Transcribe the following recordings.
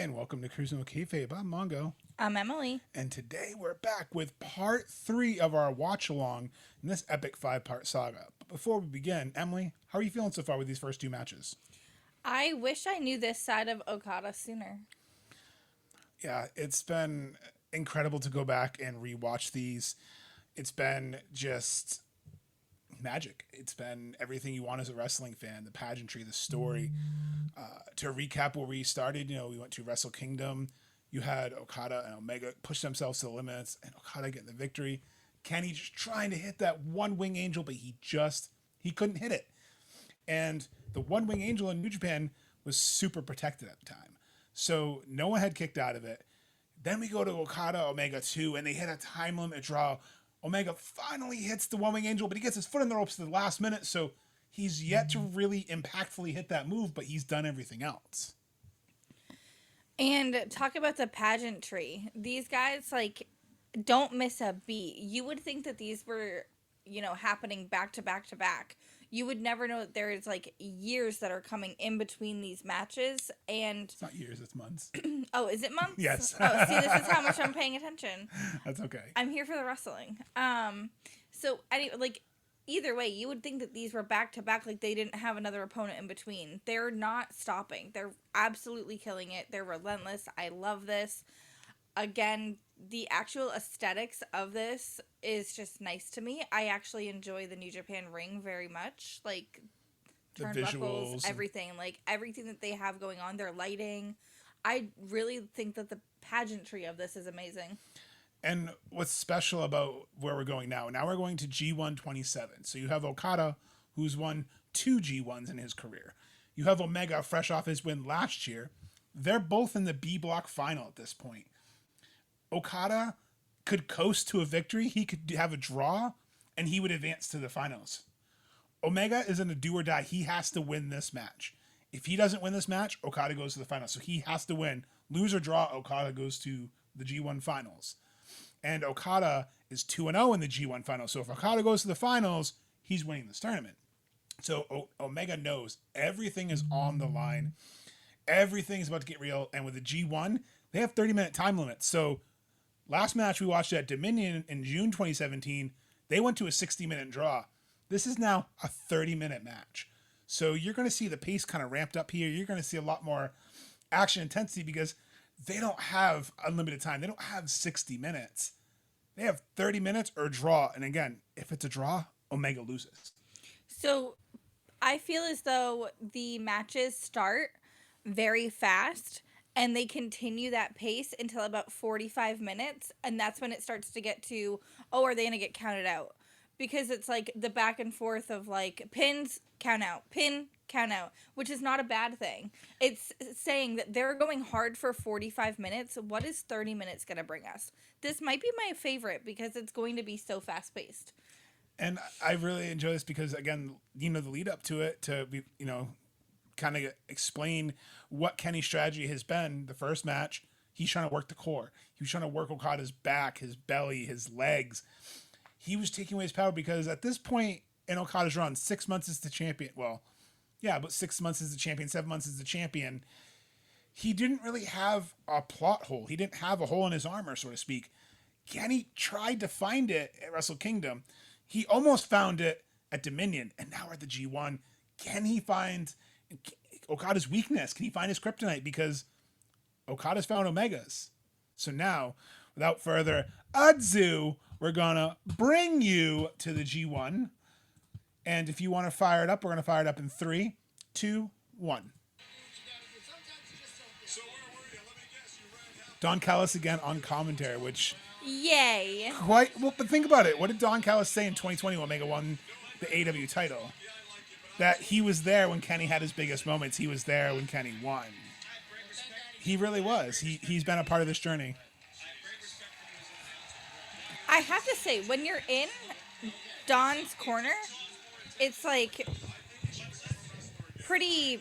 And welcome to Cruising with Kayfabe. I'm Mongo. I'm Emily. And today we're back with part 3 of our watch along in this epic 5-part saga. But before we begin, Emily, how are you feeling so far with these first 2 matches? I wish I knew this side of Okada sooner. Yeah, it's been incredible to go back and rewatch these. It's been just magic. It's been everything you want as a wrestling fan, the pageantry, the story. To recap where we started, we went to Wrestle Kingdom. You had Okada and Omega push themselves to the limits, and Okada getting the victory. Kenny just trying to hit that one wing angel, but he couldn't hit it. And the one wing angel in New Japan was super protected at the time, so no one had kicked out of it. Then we go to Okada Omega 2, and they hit a time limit draw. Omega finally hits the one wing angel, but he gets his foot in the ropes at the last minute, so he's yet to really impactfully hit that move, but he's done everything else. And talk about the pageantry. These guys, don't miss a beat. You would think that these were, happening back to back to back. You would never know that there's, years that are coming in between these matches. And It's not years, it's months. Oh, is it months? Yes. Oh, see, this is how much I'm paying attention. That's okay. I'm here for the wrestling. So, anyway, either way, you would think that these were back to back, they didn't have another opponent in between. They're not stopping. They're absolutely killing it. They're relentless. I love this. Again, the actual aesthetics of this is just nice to me. I actually enjoy the New Japan ring very much. The visuals, everything. Everything that they have going on, their lighting. I really think that the pageantry of this is amazing. And what's special about where we're going now we're going to G1 27. So you have Okada, who's won 2 G1s in his career. You have Omega, fresh off his win last year. They're both in the B block final at this point. Okada could coast to a victory. He could have a draw, and he would advance to the finals. Omega is in a do or die. He has to win this match. If he doesn't win this match, Okada goes to the finals. So he has to win. Lose or draw, Okada goes to the G1 finals. And Okada is 2-0 in the G1 finals. So if Okada goes to the finals, he's winning this tournament. So Omega knows everything is on the line. Everything is about to get real. And with the G1, they have 30-minute time limits. So last match we watched at Dominion in June 2017, they went to a 60-minute draw. This is now a 30-minute match. So you're going to see the pace kind of ramped up here. You're going to see a lot more action intensity because they don't have unlimited time. They don't have 60 minutes. They have 30 minutes or draw. And again, if it's a draw, Omega loses. So I feel as though the matches start very fast and they continue that pace until about 45 minutes. And that's when it starts to get to, are they going to get counted out? Because it's the back and forth of pins, count out, pin, count out, which is not a bad thing. It's saying that they're going hard for 45 minutes. What is 30 minutes going to bring us? This might be my favorite because it's going to be so fast paced. And I really enjoy this because, again, the lead up to it to be, kind of explain what Kenny's strategy has been. The first match, he's trying to work the core. He was trying to work Okada's back, his belly, his legs. He was taking away his power because at this point in Okada's run, 6 months as the champion. Well, yeah, but 6 months as the champion, 7 months as the champion. He didn't really have a plot hole. He didn't have a hole in his armor, so to speak. Kenny tried to find it at Wrestle Kingdom. He almost found it at Dominion, and now we're at the G1. Can he find Okada's weakness? Can he find his kryptonite? Because Okada's found Omega's. So now, without further ado, we're going to bring you to the G1. And if you want to fire it up, we're going to fire it up in 3, 2, 1. Don Callis again on commentary, which... Yay! Quite well, but think about it. What did Don Callis say in 2020 when Omega won the AEW title? That he was there when Kenny had his biggest moments. He was there when Kenny won. He really was. He's been a part of this journey. I have to say, when you're in Don's corner, it's pretty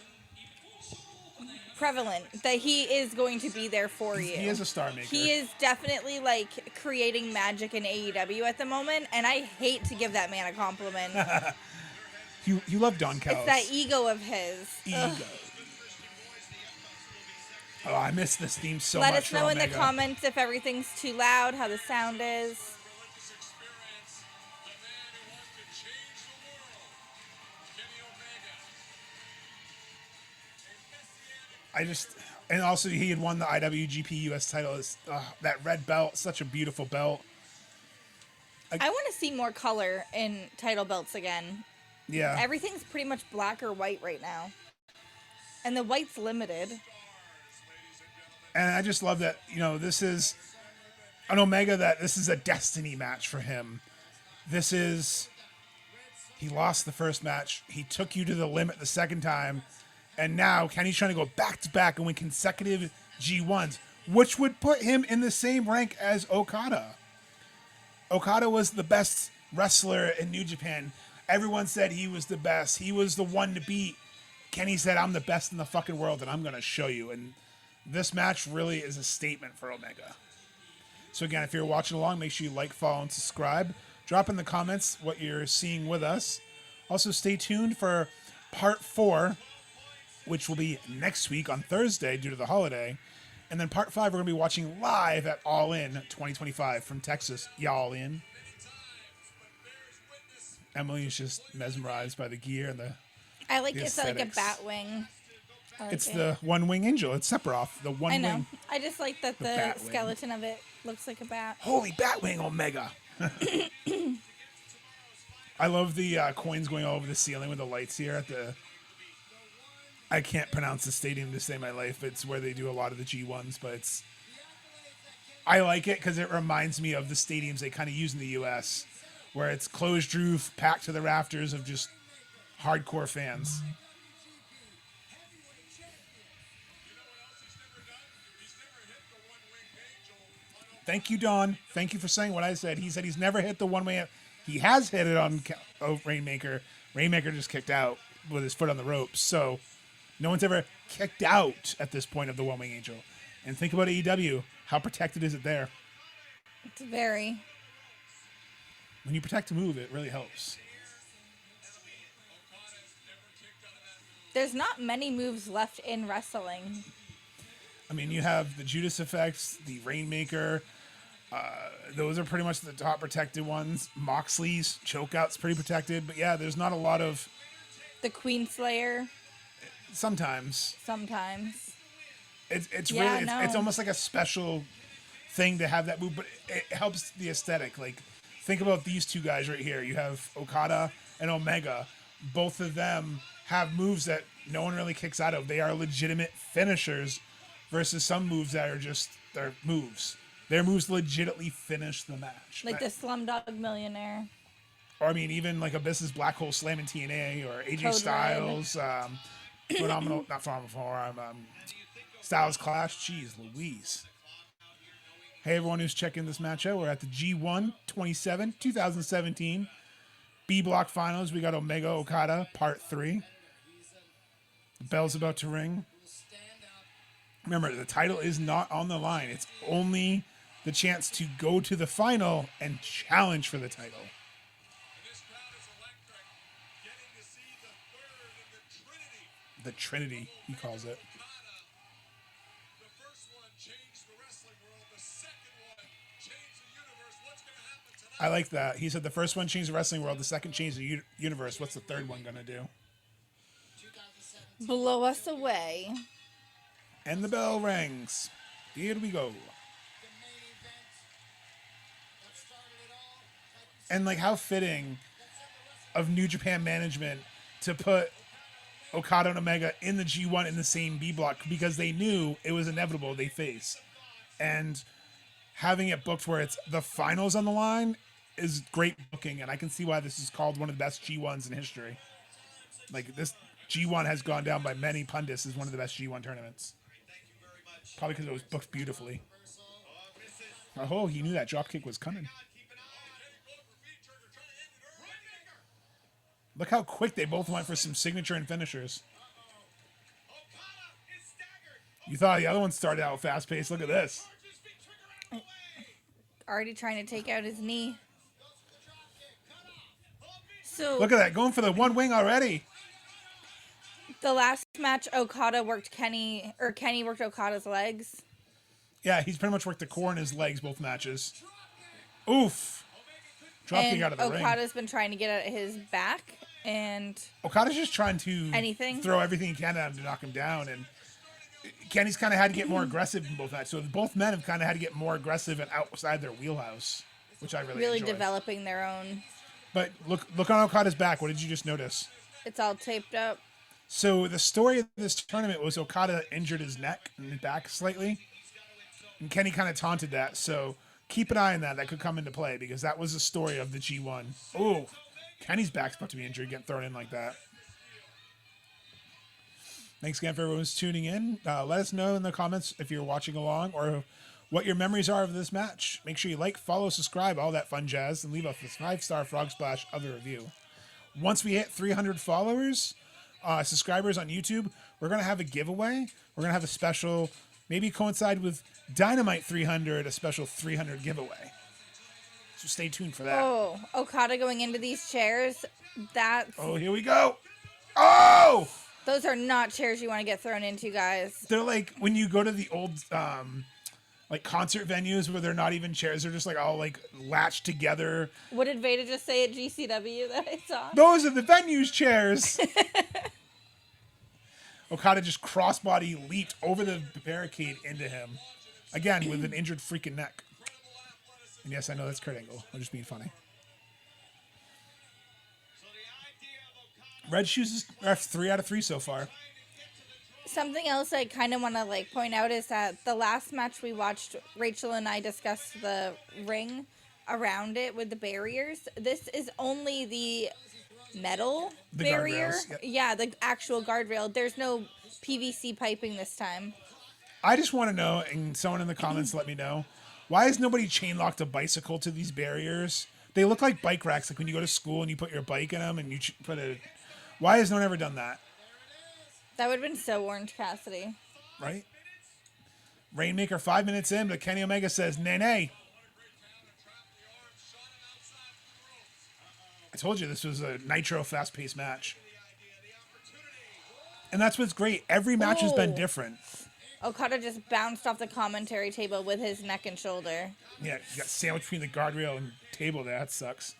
prevalent that he is going to be there for you. He is a star maker. He is definitely creating magic in AEW at the moment, and I hate to give that man a compliment. You love Don Callis. It's that ego of his. Ego. Ugh. Oh, I miss this theme so Let much us for know in the Omega. comments if everything's too loud, how the sound is. And also he had won the IWGP US title. That red belt, such a beautiful belt. I want to see more color in title belts again. Yeah. Everything's pretty much black or white right now. And the white's limited. And I just love that, this is an Omega, that this is a destiny match for him. He lost the first match. He took you to the limit the second time. And now Kenny's trying to go back to back and win consecutive G1s, which would put him in the same rank as Okada. Okada was the best wrestler in New Japan. Everyone said he was the best. He was the one to beat. Kenny said, I'm the best in the fucking world, and I'm going to show you. And this match really is a statement for Omega. So again, if you're watching along, make sure you like, follow, and subscribe. Drop in the comments what you're seeing with us. Also, stay tuned for part 4, which will be next week on Thursday due to the holiday. And then part 5, we're going to be watching live at All In 2025 from Texas. Y'all in. Emily is just mesmerized by the gear and the I like the it's like a aesthetics. bat wing. It's the one-wing angel. It's Sephiroth, the one I know. wing. I just like that the bat wing. skeleton of it looks like a bat. Holy Batwing Omega. I love the coins going all over the ceiling with the lights here at the... I can't pronounce the stadium to save my life. It's where they do a lot of the G1s, but it's... I like it because it reminds me of the stadiums they kind of use in the U.S., where it's closed roof, packed to the rafters of just hardcore fans. Thank you, Don. Thank you for saying what I said. He said he's never hit the one-way. He has hit it on Rainmaker. Rainmaker just kicked out with his foot on the ropes. So no one's ever kicked out at this point of the one-wing angel. And think about AEW. How protected is it there? It's very. When you protect a move, it really helps. There's not many moves left in wrestling. I mean, you have the Judas effects, the Rainmaker. Those are pretty much the top protected ones. Moxley's chokeout's pretty protected. But yeah, there's not a lot of... The Queen Slayer. Sometimes. It's Yeah, really... no. It's almost like a special thing to have that move. But it helps the aesthetic. Like, think about these two guys right here. You have Okada and Omega. Both of them have moves that no one really kicks out of. They are legitimate finishers versus some moves that are just their moves. Their moves legitimately finish the match. Like the Slumdog Millionaire. Or, I mean, even like Abyss's Black Hole Slam in TNA or AJ Code Styles, Styles Clash. Jeez Louise. Hey, everyone who's checking this match out. We're at the G1 27, 2017 B Block Finals. We got Omega Okada, Part 3. The bell's about to ring. Remember, the title is not on the line. It's only the chance to go to the final and challenge for the title. The Trinity, he calls it. I like that. He said the first one changed the wrestling world, the second changed the universe. What's the third one going to do? Blow us away. And the bell rings. Here we go. And like how fitting of New Japan management to put Okada and Omega in the G1 in the same B block because they knew it was inevitable they face. And having it booked where it's the finals on the line is great booking, and I can see why this is called one of the best G1s in history. Like, this G1 has gone down by many pundits as one of the best G1 tournaments. Probably because it was booked beautifully. Oh, he knew that dropkick was coming. Look how quick they both went for some signature and finishers. You thought the other one started out fast-paced. Look at this. Already trying to take out his knee. So Look at that, going for the one wing already. The last match, Okada worked Kenny worked Okada's legs. Yeah, he's pretty much worked the core in his legs both matches. Oof. Dropkick And out of the ring. Okada's been trying to get at his back and Okada's just trying to anything. throw everything he can at him to knock him down, and Kenny's kind of had to get more aggressive in both matches. So both men have kind of had to get more aggressive and outside their wheelhouse, which I really enjoy. Developing their own. But look on Okada's back. What did you just notice? It's all taped up. So the story of this tournament was Okada injured his neck and his back slightly, and Kenny kind of taunted that. So keep an eye on that. That could come into play because that was the story of the G1. Oh, Kenny's back's about to be injured, getting thrown in like that. Thanks again for everyone who's tuning in. Let us know in the comments if you're watching along or what your memories are of this match. Make sure you like, follow, subscribe, all that fun jazz, and leave us a 5-star Frog Splash of a review. Once we hit 300 followers, subscribers on YouTube, we're going to have a giveaway. We're going to have a special, maybe coincide with Dynamite 300, a special 300 giveaway. So stay tuned for that. Oh, Okada going into these chairs. Oh, here we go. Oh! Those are not chairs you want to get thrown into, guys. They're like when you go to the old like concert venues where they're not even chairs, they're just like all like latched together. What did Veda just say at GCW that I saw? Those are the venue's chairs. Okada just crossbody leaped over the barricade into him. Again, with an injured freaking neck. And yes, I know that's Kurt Angle. I'm just being funny. Red Shoes are 3 out of 3 so far. Something else I kind of want to point out is that the last match we watched, Rachel and I discussed the ring around it with the barriers. This is only the metal barrier. Guardrails, yep. Yeah, the actual guardrail. There's no PVC piping this time. I just want to know, and someone in the comments let me know, why has nobody chain locked a bicycle to these barriers? They look like bike racks, like when you go to school and you put your bike in them and you put a... Why has no one ever done that? That would have been so Orange Cassidy. Right? Rainmaker 5 minutes in, but Kenny Omega says, nay, nay. I told you this was a Nitro fast-paced match. And that's what's great. Every match has been different. Okada just bounced off the commentary table with his neck and shoulder. Yeah, you got sandwiched between the guardrail and table there. That sucks.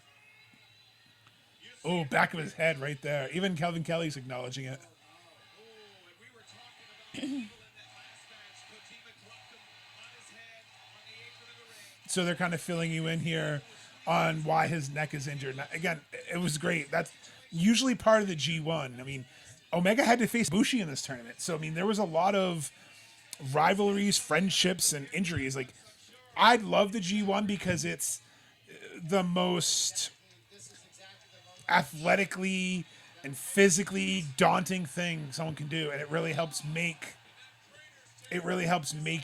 Oh, back of his head right there. Even Kelvin Kelly's acknowledging it. So they're kind of filling you in here on why his neck is injured. Now, again, it was great. That's usually part of the G1. I mean, Omega had to face Bushi in this tournament. So, I mean, there was a lot of rivalries, friendships, and injuries. Like, I love the G1 because it's the most athletically and physically daunting thing someone can do, and it really helps make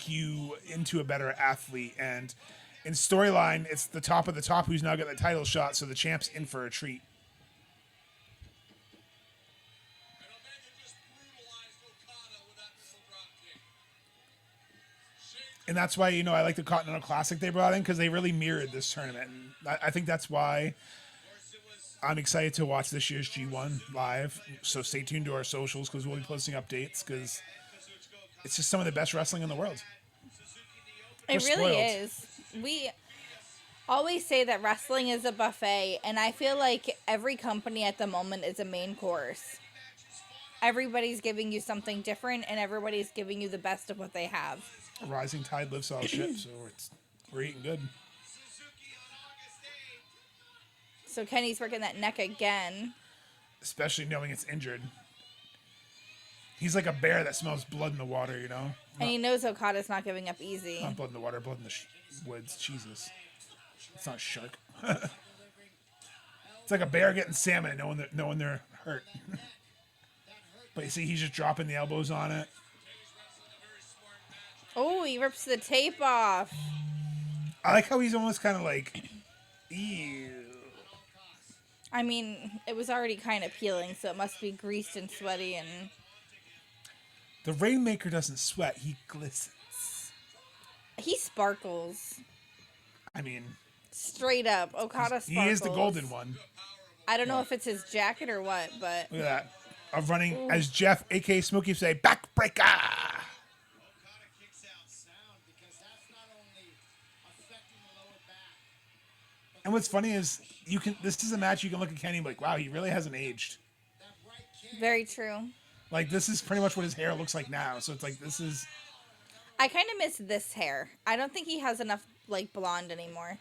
you into a better athlete. And in storyline, it's the top of the top who's now got the title shot, so the champ's in for a treat. And that's why, I like the Continental Classic they brought in, because they really mirrored this tournament. And I think that's why I'm excited to watch this year's G1 live. So stay tuned to our socials, because we'll be posting updates, because it's just some of the best wrestling in the world. It really is. We always say that wrestling is a buffet, and I feel like every company at the moment is a main course. Everybody's giving you something different, and everybody's giving you the best of what they have. A rising tide lifts all ships, so we're eating good. So Kenny's working that neck again. Especially knowing it's injured. He's like a bear that smells blood in the water, And he knows Okada's not giving up easy. Not blood in the water, blood in the woods. Jesus. It's not a shark. It's like a bear getting salmon and knowing they're hurt. But you see, he's just dropping the elbows on it. Oh, he rips the tape off. I like how he's almost kind of like, ew. I mean, it was already kind of peeling, so it must be greased and sweaty and... The Rainmaker doesn't sweat, he glistens. He sparkles. I mean... Straight up, Okada sparkles. He is the golden one. I don't know if it's his jacket or what, but... Look at that. of running, Ooh. as Jeff, aka Smokey, say, backbreaker. And what's funny is this is a match you can look at Kenny and be like, wow, he really hasn't aged. Very true. Like, this is pretty much what his hair looks like now. So it's like, this is... I kind of miss this hair. I don't think he has enough, like, blonde anymore.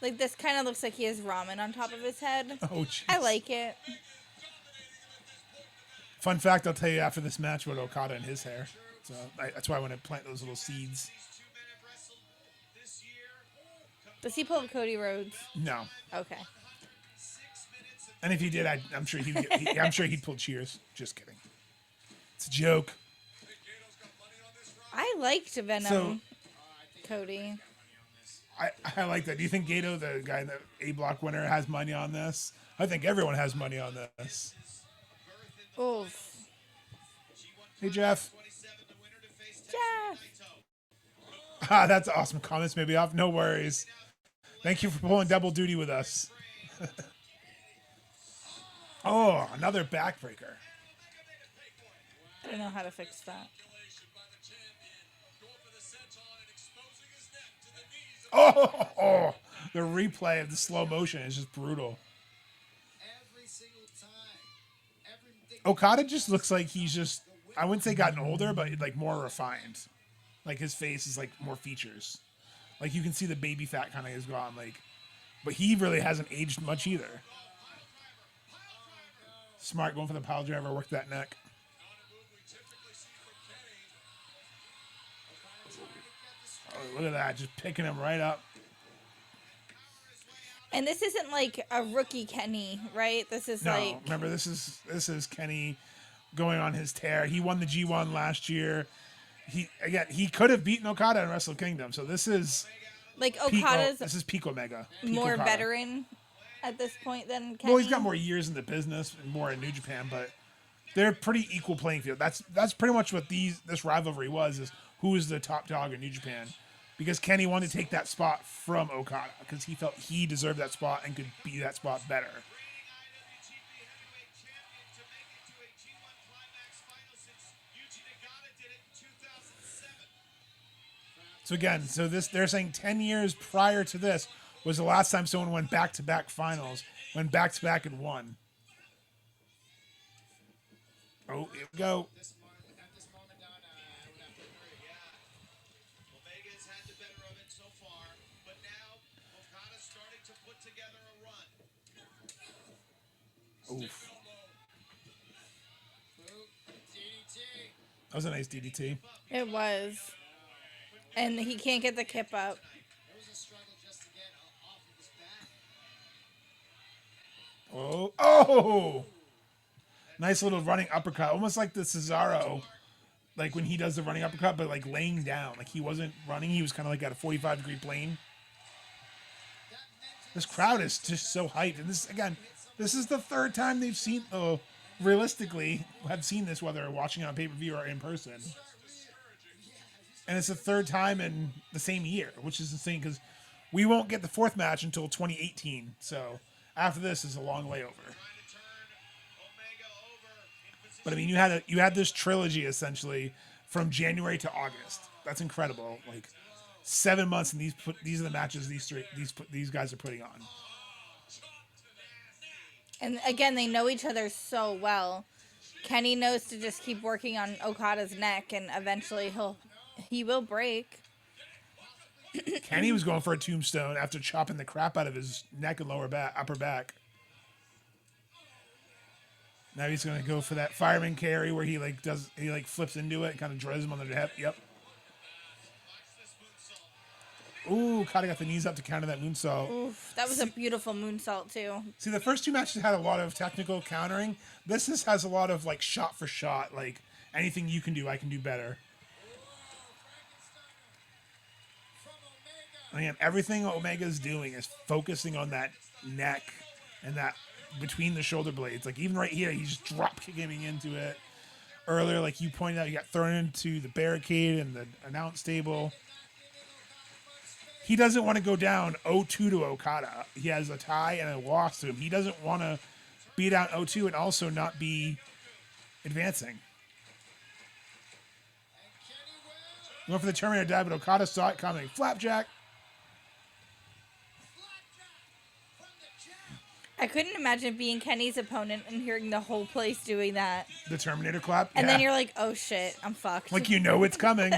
Like, this kind of looks like he has ramen on top of his head. Oh, jeez. I like it. Fun fact, I'll tell you after this match about Okada and his hair. So that's why I want to plant those little seeds. Does he pull Cody Rhodes? No. Okay. And if he did, I'm sure he'd pull cheers. Just kidding. It's a joke. I liked Venom. Cody. I like that. Do you think Gato, the guy, the A Block winner, has money on this? I think everyone has money on this. Oof. Hey, Jeff. Jeff. Ah, that's awesome. Comments may be off. No worries. Thank you for pulling double duty with us. Oh, another backbreaker. I don't know how to fix that. Oh, the replay of the slow motion is just brutal. Okada just looks like he's just, I wouldn't say gotten older, but like more refined. Like his face is like more features. Like you can see the baby fat kind of is gone. Like, but he really hasn't aged much either. Smart going for the pile driver, work that neck. Oh, look at that, just picking him right up. And this isn't like a rookie Kenny, right? This is like... remember, this is Kenny going on his tear. He won the G1 last year. He could have beaten Okada in Wrestle Kingdom. So this is like Okada's this is peak Omega. Peak more Okada. veteran at this point than Kenny. Well, he's got more years in the business and more in New Japan, but they're pretty equal playing field. That's pretty much what this rivalry was, is who is the top dog in New Japan. Because Kenny wanted to take that spot from Okada because he felt he deserved that spot and could be that spot better. So again, they're saying 10 years prior to this was the last time someone went back-to-back finals, went back-to-back and won. Oh, here we go. Oof. That was a nice DDT. It was. And he can't get the kip up. Oh! Nice little running uppercut. Almost like the Cesaro. Like when he does the running uppercut, but like laying down. Like he wasn't running. He was kind of like at a 45-degree plane. This crowd is just so hyped. And this is the third time they've seen, realistically, have seen this, whether watching on pay-per-view or in person. And it's the third time in the same year, which is insane because we won't get the fourth match until 2018. So after this is a long layover. But I mean, you had this trilogy essentially from January to August. That's incredible. Like 7 months, and these are the matches these guys are putting on. And again, they know each other so well. Kenny knows to just keep working on Okada's neck, and eventually he will break. Kenny was going for a tombstone after chopping the crap out of his neck and upper back. Now he's gonna go for that fireman carry where he flips into it and kind of drills him on the hip. Yep. Ooh, Okada got the knees up to counter that moonsault. Oof, that was a beautiful moonsault too. See, the first two matches had a lot of technical countering. This has a lot of like shot for shot, like anything you can do, I can do better. Again, everything Omega's doing is focusing on that neck and that between the shoulder blades. Like even right here, he's drop kicking into it. Earlier, like you pointed out, he got thrown into the barricade and the announce table. he doesn't want to go down 0-2 to Okada. He has a tie and a loss to him. He doesn't want to be down 0-2 and also not be advancing. Went for the Terminator dive, but Okada saw it coming. Flapjack. I couldn't imagine being Kenny's opponent and hearing the whole place doing that. The Terminator clap. And then you're like, oh shit, I'm fucked. Like, you know it's coming.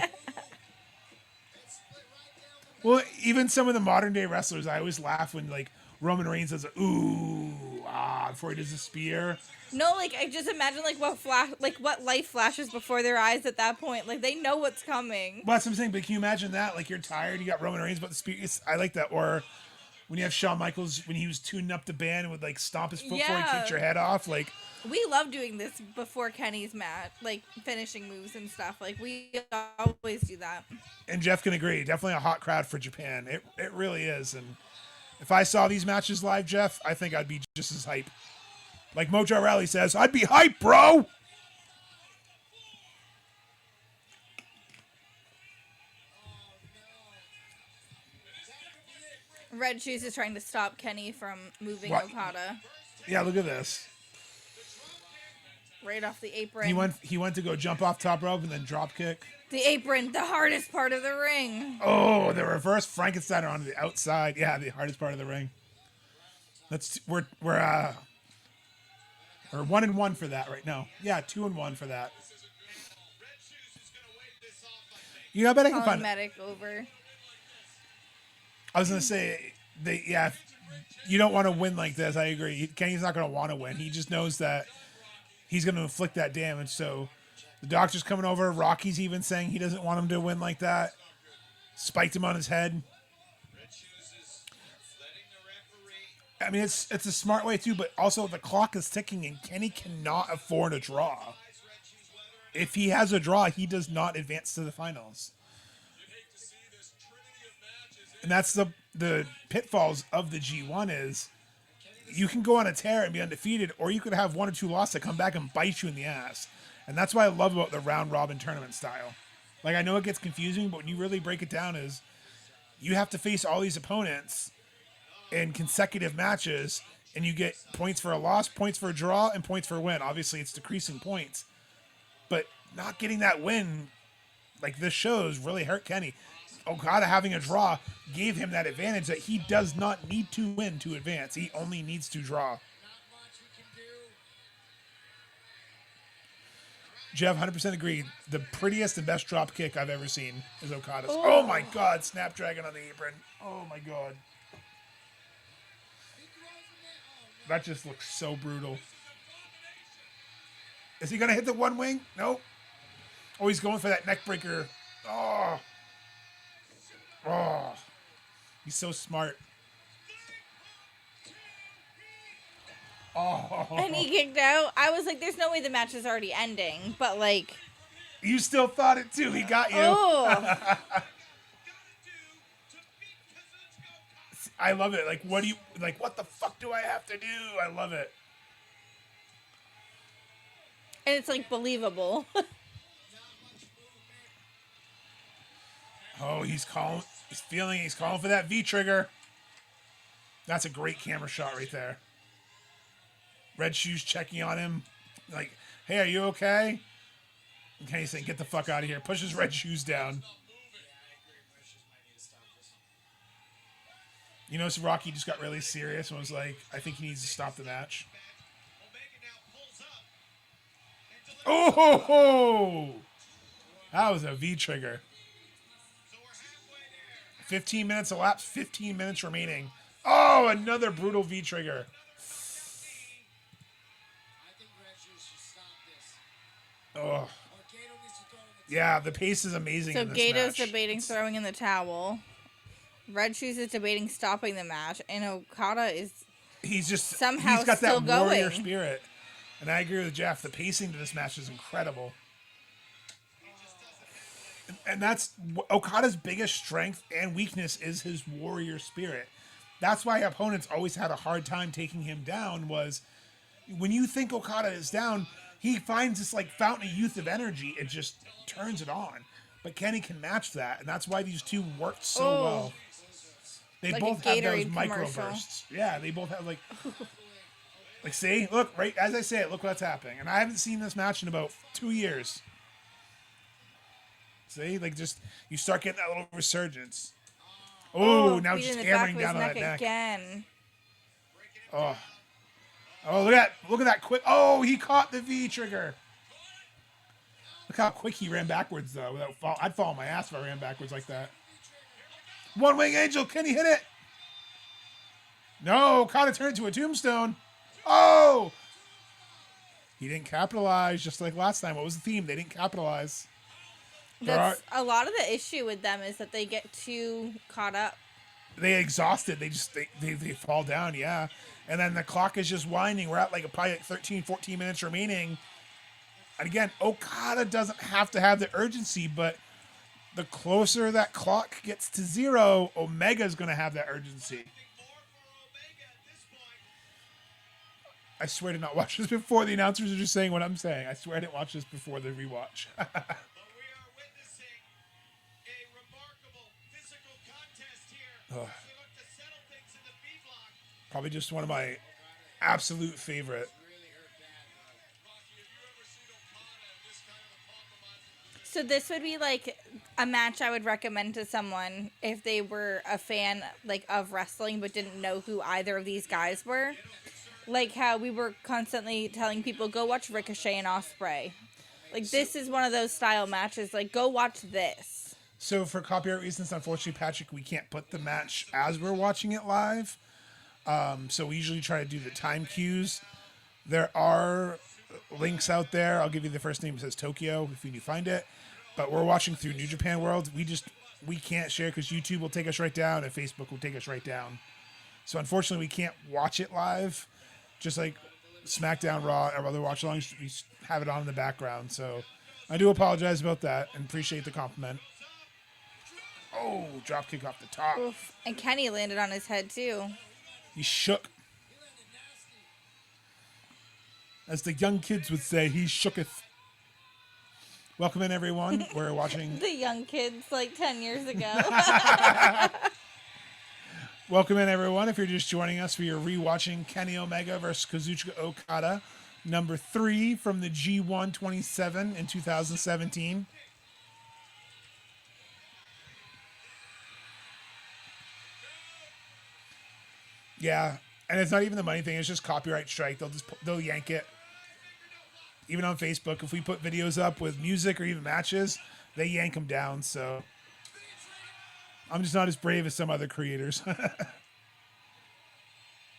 Well, even some of the modern day wrestlers, I always laugh when like Roman Reigns does a ooh, before he does a spear. No, like I just imagine like what life flashes before their eyes at that point. Like they know what's coming. Well, that's what I'm saying. But can you imagine that? Like you're tired, you got Roman Reigns, but the spear. I like that. Or when you have Shawn Michaels when he was tuning up the band and would like stomp his foot before he kicked your head off. Like we love doing this before Kenny's match, like finishing moves and stuff. Like we always do that. And Jeff can agree. Definitely a hot crowd for Japan. It really is. And if I saw these matches live, Jeff, I think I'd be just as hype. Like Mojo Rally says, I'd be hype, bro. Red Shoes is trying to stop Kenny from moving What? Okada. Yeah, look at this. Right off the apron. He went to go jump off top rope and then drop kick. The apron, the hardest part of the ring. Oh, the reverse Frankenstein on the outside. Yeah, the hardest part of the ring. We're 1-1 for that right now. Yeah, 2-1 for that. You know, I bet I can find. Medic over. I was gonna say, you don't want to win like this. I agree. Kenny's not gonna want to win. He just knows that he's gonna inflict that damage. So the doctor's coming over. Rocky's even saying he doesn't want him to win like that. Spiked him on his head. I mean, it's a smart way too, but also the clock is ticking, and Kenny cannot afford a draw. If he has a draw, he does not advance to the finals. And that's the pitfalls of the G1 is you can go on a tear and be undefeated, or you could have 1 or 2 losses that come back and bite you in the ass. And that's what I love about the round robin tournament style. Like, I know it gets confusing, but when you really break it down is you have to face all these opponents in consecutive matches, and you get points for a loss, points for a draw, and points for a win. Obviously, it's decreasing points. But not getting that win, like this shows, really hurt Kenny. Okada having a draw gave him that advantage that he does not need to win to advance. He only needs to draw. Jeff, 100% agree. The prettiest and best drop kick I've ever seen is Okada's. Oh my God, Snapdragon on the apron. Oh my God. That just looks so brutal. Is he going to hit the one wing? Nope. Oh, he's going for that neck breaker. Oh. Oh. He's so smart. Oh. And he kicked out. I was like, there's no way the match is already ending. But like. You still thought it too. He got you. Oh. I love it. Like, what the fuck do I have to do? I love it. And it's like believable. Oh, he's calling for that V trigger. That's a great camera shot right there. Red Shoes checking on him. Like, hey, are you okay? Okay, he's saying, get the fuck out of here. Pushes Red Shoes down. You notice Rocky just got really serious and was like, I think he needs to stop the match. Oh, ho, ho. That was a V trigger. 15 minutes elapsed, 15 minutes remaining. Oh, another brutal V trigger. Oh. Yeah, the pace is amazing. So in this Gato's match. debating throwing in the towel. Red Shoes is debating stopping the match, and Okada is he's somehow he's got still that warrior going. spirit. And I agree with Jeff. The pacing to this match is incredible. And that's Okada's biggest strength and weakness is his warrior spirit. That's why opponents always had a hard time taking him down was when you think Okada is down, he finds this like fountain of youth of energy. It just turns it on. But Kenny can match that. And that's why these two worked so well. They Like a both have those Gatorade micro commercial. bursts. Yeah, they both have like see, look, right as I say it, look what's happening. And I haven't seen this match in about 2 years. See, like just you start getting that little resurgence. Oh, now Beat in just the back hammering of his down on neck that neck. again. Oh, look at that quick. Oh, he caught the V trigger. Look how quick he ran backwards though. I'd fall on my ass if I ran backwards like that. One wing angel, can he hit it? No, Okada turned into a tombstone. Oh, he didn't capitalize just like last time. What was the theme? They didn't capitalize. That's a lot of the issue with them is that they get too caught up. They exhausted. They fall down, yeah. And then the clock is just winding. We're at probably 13, 14 minutes remaining. And again, Okada doesn't have to have the urgency, but the closer that clock gets to 0, Omega's going to have that urgency. I swear to not watch this before. The announcers are just saying what I'm saying. I swear I didn't watch this before the rewatch. Probably just one of my absolute favorite. So this would be like a match I would recommend to someone if they were a fan of wrestling but didn't know who either of these guys were. Like how we were constantly telling people, go watch Ricochet and Ospreay. This is one of those style matches. Go watch this. So for copyright reasons, unfortunately, Patrick, we can't put the match as we're watching it live. So we usually try to do the time cues. There are links out there. I'll give you the first name. It says Tokyo if you find it. But we're watching through New Japan World. We can't share because YouTube will take us right down and Facebook will take us right down. So unfortunately, we can't watch it live. Just like SmackDown, Raw, or other watch-alongs, we have it on in the background. So I do apologize about that and appreciate the compliment. Oh, drop kick off the top. Oof. And Kenny landed on his head too. He shook. As the young kids would say, he shooketh. Welcome in, everyone. We're watching... The young kids 10 years ago. Welcome in, everyone. If you're just joining us, we are rewatching Kenny Omega versus Kazuchika Okada, number 3 from the G1 27 in 2017. Yeah, and it's not even the money thing. It's just copyright strike. They'll yank it. Even on Facebook, if we put videos up with music or even matches, they yank them down. So I'm just not as brave as some other creators.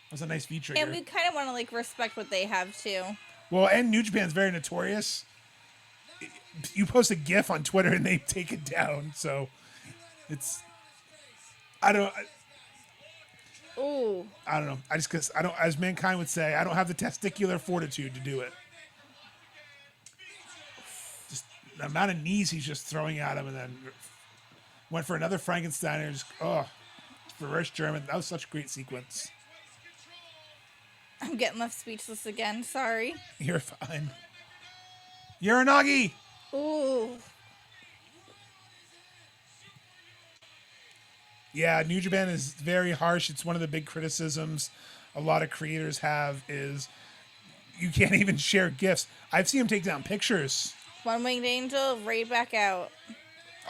That's a nice V trigger. And we kind of want to respect what they have too. Well, and New Japan's very notorious. You post a GIF on Twitter and they take it down. So it's, I don't know. Because I don't, as Mankind would say, I don't have the testicular fortitude to do it. Just the amount of knees he's just throwing at him, and then went for another Frankensteiner. Just, reverse German. That was such a great sequence. I'm getting left speechless again. Sorry. You're fine. Uranagi. Ooh. Yeah, New Japan is very harsh. It's one of the big criticisms a lot of creators have is you can't even share GIFs. I've seen him take down pictures. One Winged Angel, right back out.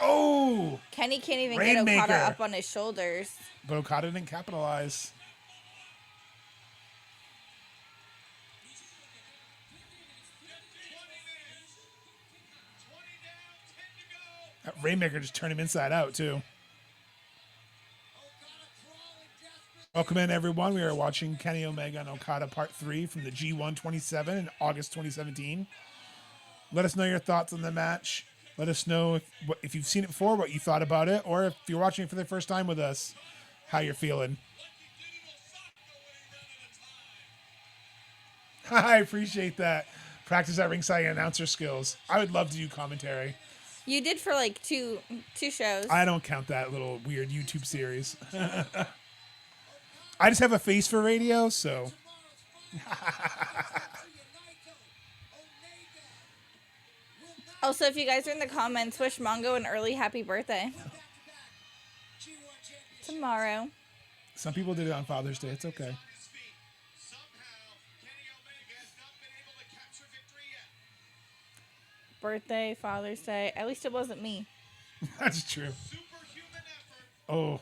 Oh! Kenny can't even Rainmaker. get Okada up on his shoulders. But Okada didn't capitalize. That Rainmaker just turned him inside out, too. Welcome in, everyone. We are watching Kenny Omega and Okada Part 3 from the G1 27 in August 2017. Let us know your thoughts on the match. Let us know if you've seen it before, what you thought about it, or if you're watching it for the first time with us, how you're feeling. I appreciate that. Practice that ringside announcer skills. I would love to do commentary. You did for two shows. I don't count that little weird YouTube series. I just have a face for radio, so. Also, if you guys are in the comments, wish Mongo an early happy birthday. Tomorrow. Some people did it on Father's Day. It's okay. Birthday, Father's Day. At least it wasn't me. That's true. Oh,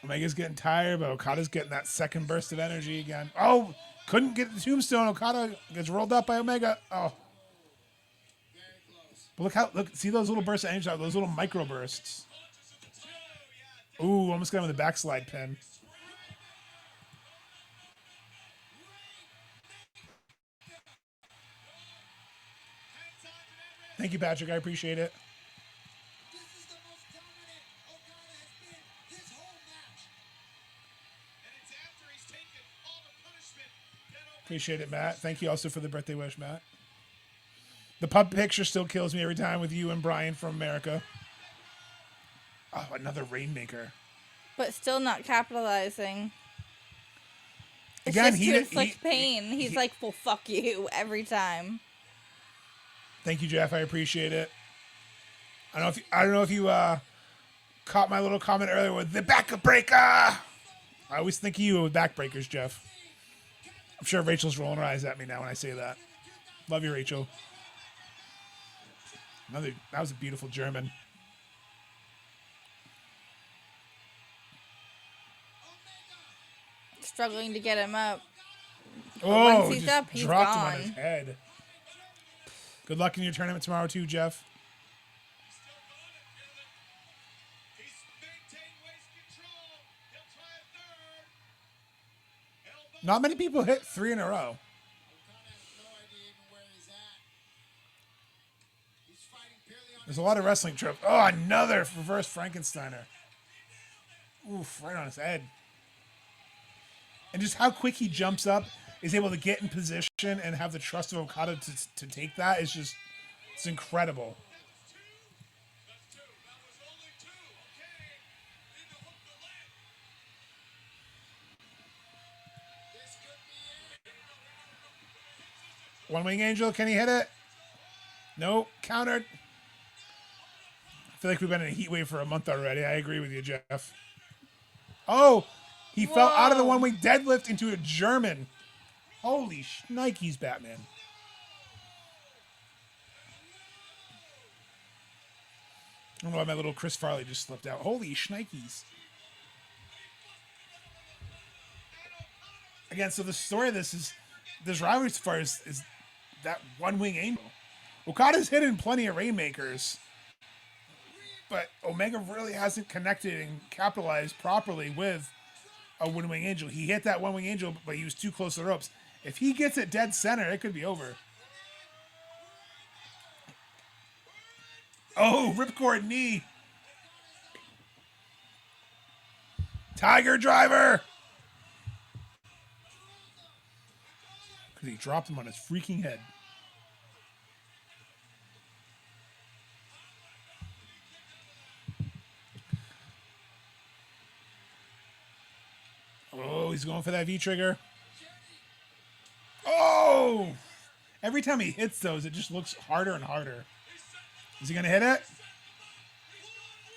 Omega's getting tired, but Okada's getting that second burst of energy again. Oh, couldn't get the tombstone. Okada gets rolled up by Omega. Oh. But see those little bursts of energy, those little micro bursts. Ooh, almost got him with a backslide pin. Thank you, Patrick. I appreciate it. Appreciate it, Matt. Thank you also for the birthday wish, Matt. The pub picture still kills me every time with you and Brian from America. Oh, another Rainmaker. But still not capitalizing. It's Again, just to inflict pain. He's like, well, fuck you every time. Thank you, Jeff. I appreciate it. I don't know if you caught my little comment earlier with the backbreaker. I always think of you with backbreakers, Jeff. I'm sure Rachel's rolling her eyes at me now when I say that. Love you, Rachel. That was a beautiful German. Struggling to get him up. But once he's up, he's dropped gone. him on his head. Good luck in your tournament tomorrow too, Jeff. Not many people hit 3 in a row. There's a lot of wrestling tropes. Oh, another reverse Frankensteiner. Oof, right on his head. And just how quick he jumps up, is able to get in position and have the trust of Okada to take that is just, it's incredible. One Wing Angel, can he hit it? Nope, countered. I feel like we've been in a heat wave for a month already. I agree with you, Jeff. Oh, he fell out of the one wing deadlift into a German. Holy shnikes, Batman. I don't know why my little Chris Farley just slipped out. Holy shnikes. Again, so the story of this rivalry so far is that one wing angel. Okada's hidden plenty of Rainmakers, but Omega really hasn't connected and capitalized properly with a one wing angel. He hit that one wing angel, but he was too close to the ropes. If he gets it dead center, it could be over. Oh, ripcord knee. Tiger driver. Because he dropped him on his freaking head. Oh, he's going for that V-trigger. Oh! Every time he hits those, it just looks harder and harder. Is he going to hit it?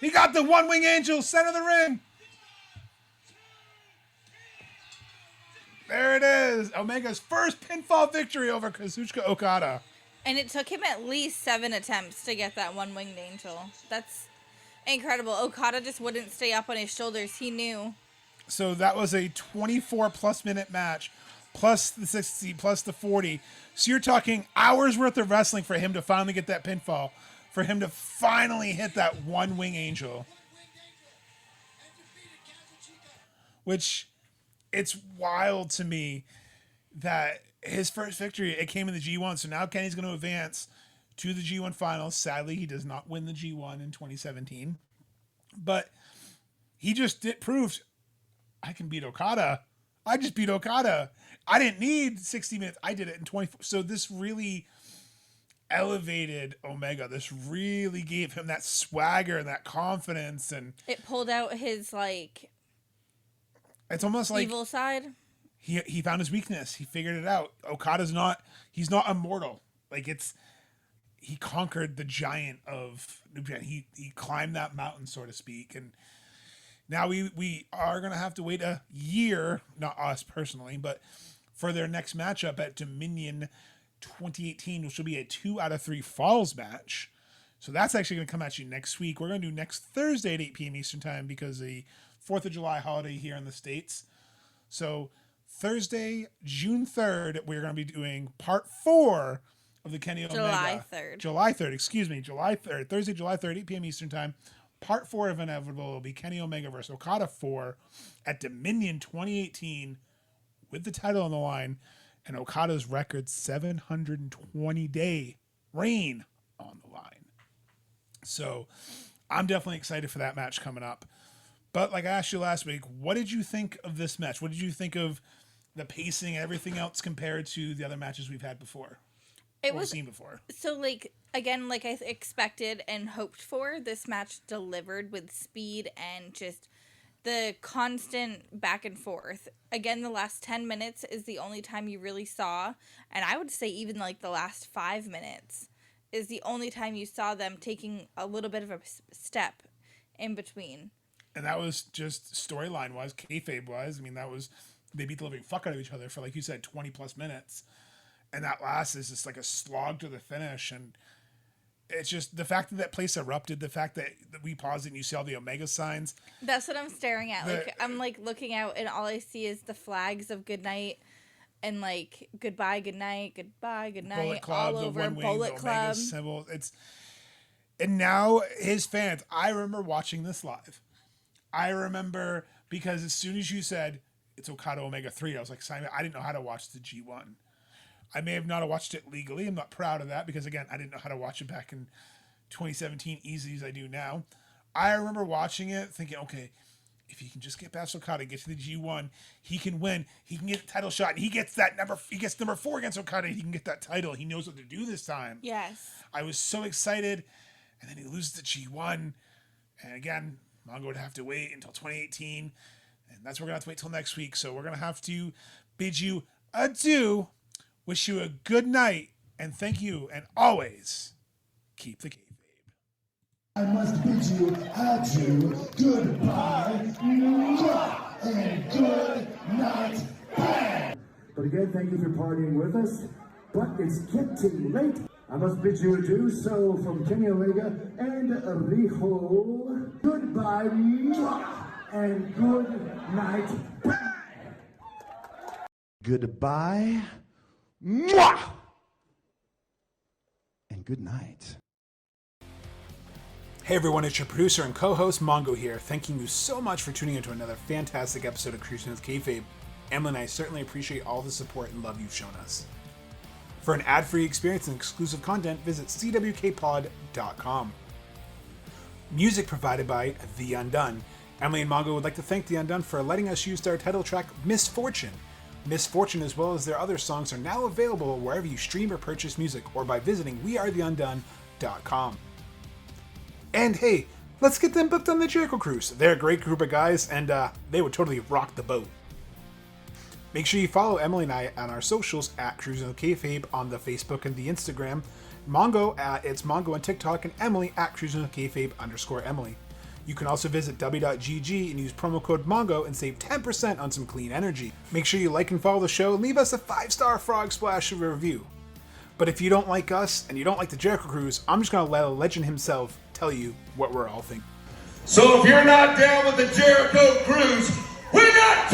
He got the one wing angel, center of the ring. There it is. Omega's first pinfall victory over Kazuchika Okada. And it took him at least 7 attempts to get that one winged angel. That's incredible. Okada just wouldn't stay up on his shoulders. He knew. So that was a 24-plus minute match, plus the 60, plus the 40. So you're talking hours worth of wrestling for him to finally get that pinfall, for him to finally hit that one wing angel. Which, it's wild to me that his first victory, it came in the G1. So now Kenny's going to advance to the G1 finals. Sadly, he does not win the G1 in 2017. But he just proved, I can beat Okada. I just beat Okada. I didn't need 60 minutes. I did it in 24. So this really elevated Omega. This really gave him that swagger and that confidence. And it pulled out his, like, it's almost like evil side. He found his weakness. He figured it out. Okada's he's not immortal. Like, he conquered the giant of New Japan. He climbed that mountain, so to speak. And Now we are going to have to wait a year, not us personally, but for their next matchup at Dominion 2018, which will be a 2 out of 3 falls match. So that's actually going to come at you next week. We're going to do next Thursday at 8 p.m. Eastern Time because the 4th of July holiday here in the States. So Thursday, June 3rd, we're going to be doing part 4 of the Kenny Omega. July 3rd. Thursday, July 3rd, 8 p.m. Eastern Time. Part 4 of Inevitable will be Kenny Omega versus Okada 4 at Dominion 2018 with the title on the line and Okada's record 720-day reign on the line. So I'm definitely excited for that match coming up. But like I asked you last week, what did you think of this match? What did you think of the pacing and everything else compared to the other matches we've had before? Seen before. So, like, again, like I expected and hoped for, this match delivered with speed and just the constant back and forth. Again, the last 10 minutes is the only time you really saw, and I would say even like the last 5 minutes is the only time you saw them taking a little bit of a step in between. And that was just storyline-wise, kayfabe-wise. I mean, that was, they beat the living fuck out of each other for, like you said, 20-plus minutes. And that last is just like a slog to the finish. And it's just the fact that place erupted, the fact that we paused it and you see all the Omega signs. That's what I'm staring at. I'm like looking out and all I see is the flags of goodnight and like goodbye, good night, goodbye, good night, Bullet Club, all over one wing, Bullet Club. Symbol. And now his fans, I remember watching this live. I remember because as soon as you said it's Okada Omega 3, I was like, Simon, I didn't know how to watch the G1. I may have not watched it legally. I'm not proud of that because, again, I didn't know how to watch it back in 2017 easy as I do now. I remember watching it thinking, okay, if he can just get past Okada, get to the G1, he can win. He can get a title shot, and he gets number 4 against Okada. He can get that title. He knows what to do this time. Yes. I was so excited, and then he loses the G1. And again, Mongo would have to wait until 2018, and that's where we're going to have to wait till next week. So we're going to have to bid you adieu. Wish you a good night, and thank you, and always keep the kayfabe. I must bid you adieu, goodbye, and good night, bang! But again, thank you for partying with us, but it's getting late. I must bid you adieu, so from Kenny Omega and Rijo, goodbye, and good night, bang! Goodbye. Mwah! And good night. Hey everyone, it's your producer and co-host Mongo here, thanking you so much for tuning into another fantastic episode of Cruising with Kayfabe. Emily and I certainly appreciate all the support and love you've shown us. For an ad-free experience and exclusive content, visit cwkpod.com. Music provided by The Undone. Emily and Mongo would like to thank The Undone for letting us use their title track, Misfortune. Misfortune, as well as their other songs, are now available wherever you stream or purchase music, or by visiting wearetheundone.com. And hey, let's get them booked on the Jericho Cruise. They're a great group of guys, and they would totally rock the boat. Make sure you follow Emily and I on our socials at Cruising with Kayfabe on the Facebook and the Instagram. Mongo at It's Mongo on TikTok, and Emily at Cruising with Kayfabe _Emily. You can also visit w.gg and use promo code MONGO and save 10% on some clean energy. Make sure you like and follow the show and leave us a 5-star frog splash review. But if you don't like us and you don't like the Jericho Cruise, I'm just going to let a legend himself tell you what we're all thinking. So if you're not down with the Jericho Cruise, we're not